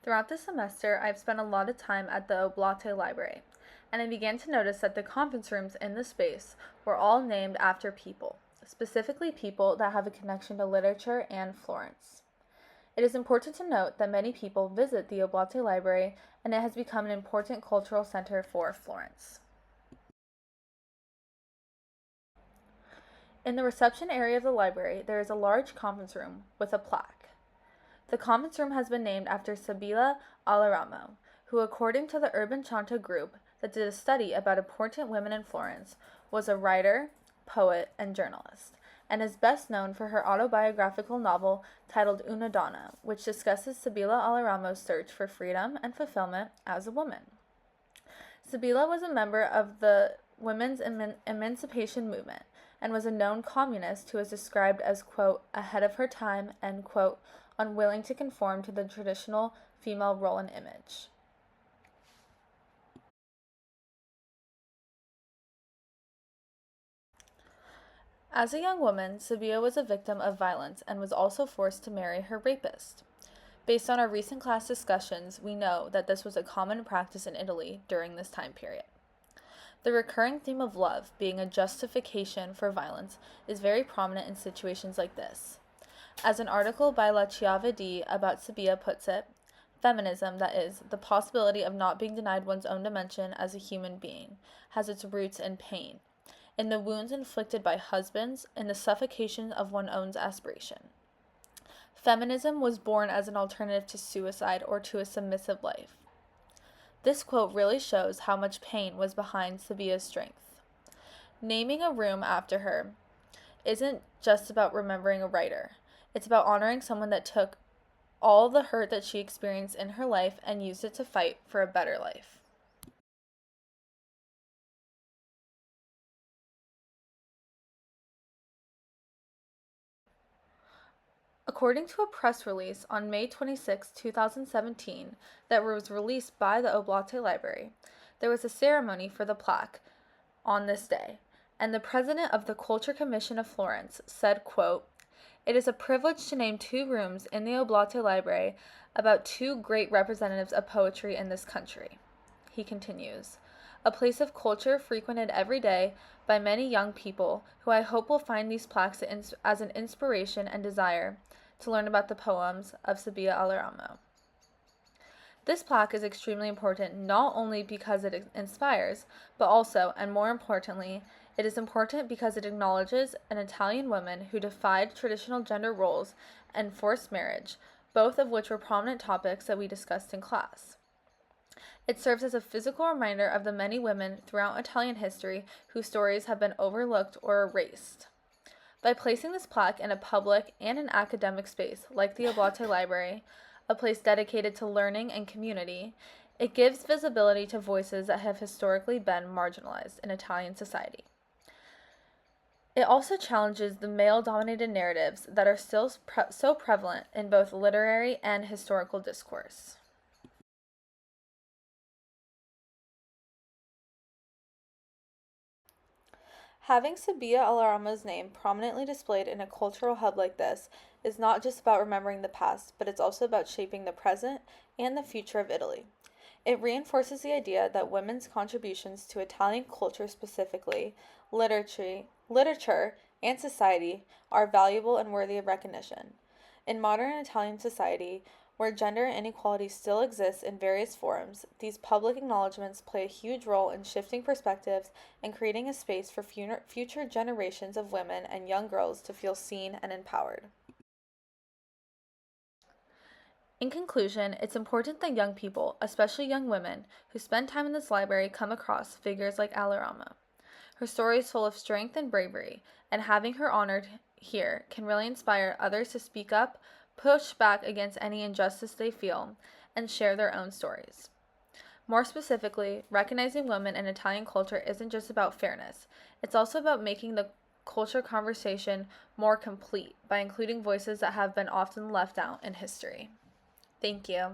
Throughout the semester, I've spent a lot of time at the Oblate Library, and I began to notice that the conference rooms in the space were all named after people, specifically people that have a connection to literature and Florence. It is important to note that many people visit the Oblate Library, and it has become an important cultural center for Florence. In the reception area of the library, there is a large conference room with a plaque. The conference room has been named after Sibilla Aleramo, who, according to the Urban Chanto group that did a study about important women in Florence, was a writer, poet, and journalist, and is best known for her autobiographical novel titled Una Donna, which discusses Sibilla Aleramo's search for freedom and fulfillment as a woman. Sibilla was a member of the women's emancipation movement and was a known communist who was described as, quote, ahead of her time and, quote, unwilling to conform to the traditional female role and image. As a young woman, Sibilla was a victim of violence and was also forced to marry her rapist. Based on our recent class discussions, we know that this was a common practice in Italy during this time period. The recurring theme of love being a justification for violence is very prominent in situations like this. As an article by La Chiavedi about Sibilla puts it, feminism, that is, the possibility of not being denied one's own dimension as a human being, has its roots in pain, in the wounds inflicted by husbands, in the suffocation of one's own aspiration. Feminism was born as an alternative to suicide or to a submissive life. This quote really shows how much pain was behind Sibilla's strength. Naming a room after her isn't just about remembering a writer. It's about honoring someone that took all the hurt that she experienced in her life and used it to fight for a better life. According to a press release on May 26, 2017, that was released by the Oblate Library, there was a ceremony for the plaque on this day, and the president of the Culture Commission of Florence said, quote, it is a privilege to name two rooms in the Oblate Library about two great representatives of poetry in this country. He continues, a place of culture frequented every day by many young people who I hope will find these plaques as an inspiration and desire to learn about the poems of Sibilla Aleramo. This plaque is extremely important not only because it inspires, but also, and more importantly, it is important because it acknowledges an Italian woman who defied traditional gender roles and forced marriage, both of which were prominent topics that we discussed in class. It serves as a physical reminder of the many women throughout Italian history whose stories have been overlooked or erased. By placing this plaque in a public and an academic space like the Oblate Library, a place dedicated to learning and community, it gives visibility to voices that have historically been marginalized in Italian society. It also challenges the male-dominated narratives that are still so prevalent in both literary and historical discourse. Having Sibilla Aleramo's name prominently displayed in a cultural hub like this is not just about remembering the past, but it's also about shaping the present and the future of Italy. It reinforces the idea that women's contributions to Italian culture specifically, literature, and society are valuable and worthy of recognition. In modern Italian society, where gender inequality still exists in various forms, these public acknowledgments play a huge role in shifting perspectives and creating a space for future generations of women and young girls to feel seen and empowered. In conclusion, it's important that young people, especially young women, who spend time in this library come across figures like Aleramo. Her story is full of strength and bravery, and having her honored here can really inspire others to speak up, push back against any injustice they feel, and share their own stories. More specifically, recognizing women in Italian culture isn't just about fairness, it's also about making the culture conversation more complete by including voices that have been often left out in history. Thank you.